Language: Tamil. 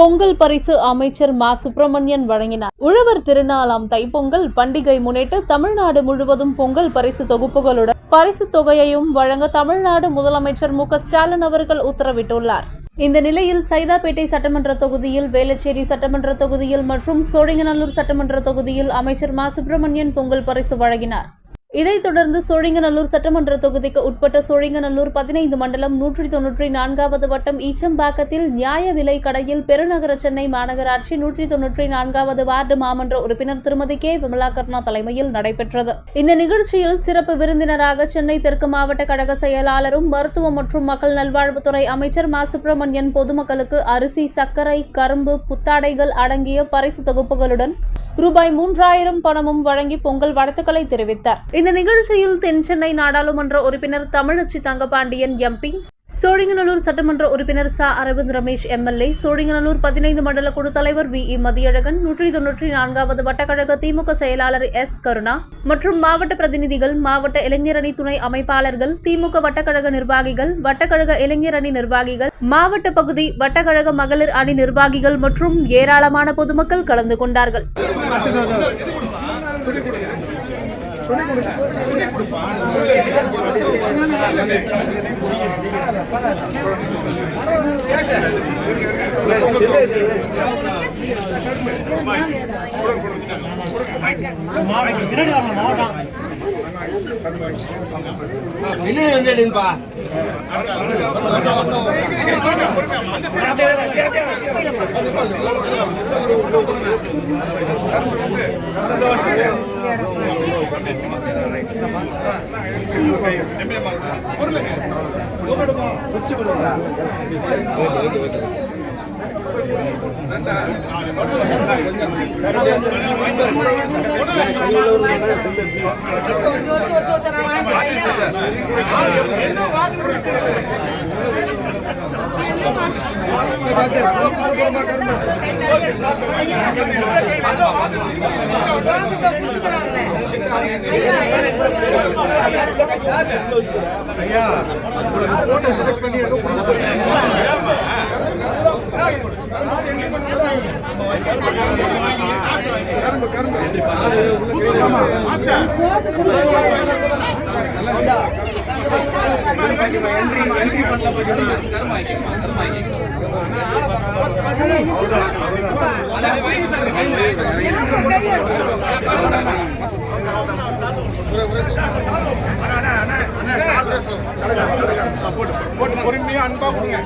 பொங்கல் பரிசு அமைச்சர் மா. சுப்பிரமணியன் வழங்கினார். உழவர் திருநாளாம் தைப்பொங்கல் பண்டிகை முன்னிட்டு தமிழ்நாடு முழுவதும் பொங்கல் பரிசு தொகுப்புகளுடன் பரிசு தொகையையும் வழங்க தமிழ்நாடு முதலமைச்சர் மு. ஸ்டாலின் அவர்கள் உத்தரவிட்டுள்ளார். இந்த நிலையில் சைதாப்பேட்டை சட்டமன்ற தொகுதியில், வேளச்சேரி சட்டமன்ற தொகுதியில் மற்றும் சோழிங்கநல்லூர் சட்டமன்ற தொகுதியில் அமைச்சர் மா. சுப்பிரமணியன் பொங்கல் பரிசு வழங்கினார். இதைத் தொடர்ந்து சோழிங்கநல்லூர் சட்டமன்ற தொகுதிக்கு உட்பட்ட சோழிங்கநல்லூர் 15 மண்டலம் 194வது வட்டம் ஈச்சம்பாக்கத்தில் நியாய விலை கடையில் பெருநகர சென்னை மாநகராட்சி 194வது வார்டு மாமன்ற உறுப்பினர் திருமதி கே. விமலா கர்ணா தலைமையில் நடைபெற்றது. இந்த நிகழ்ச்சியில் சிறப்பு விருந்தினராக சென்னை தெற்கு மாவட்ட கழக செயலாளரும் மருத்துவ மற்றும் மக்கள் நல்வாழ்வுத்துறை அமைச்சர் மா. சுப்பிரமணியன் பொதுமக்களுக்கு அரிசி, சர்க்கரை, கரும்பு, புத்தாடைகள் அடங்கிய பரிசு தொகுப்புகளுடன் ரூபாய் 3000 பணமும் வழங்கி பொங்கல் வாழ்த்துக்களை தெரிவித்தார். இந்த நிகழ்ச்சியில் தென் சென்னை நாடாளுமன்ற உறுப்பினர் தமிழச்சி தங்கபாண்டியன் எம்பி, சோழிங்கநல்லூர் சட்டமன்ற உறுப்பினர் ச. அரவிந்த் ரமேஷ் எம்எல்ஏ, சோழிங்கநல்லூர் 15 மண்டல குழு தலைவர் வி. இ. மதியழகன், 194வது வட்டக்கழக திமுக செயலாளர் எஸ். கருணா மற்றும் மாவட்ட பிரதிநிதிகள், மாவட்ட இளைஞரணி துணை அமைப்பாளர்கள், திமுக வட்டக்கழக நிர்வாகிகள், வட்டக்கழக இளைஞர் அணி நிர்வாகிகள், மாவட்ட பகுதி வட்டக்கழக மகளிர் அணி நிர்வாகிகள் மற்றும் ஏராளமான பொதுமக்கள் கலந்து கொண்டார்கள். பொறுமையா அன்பா கொடுங்க.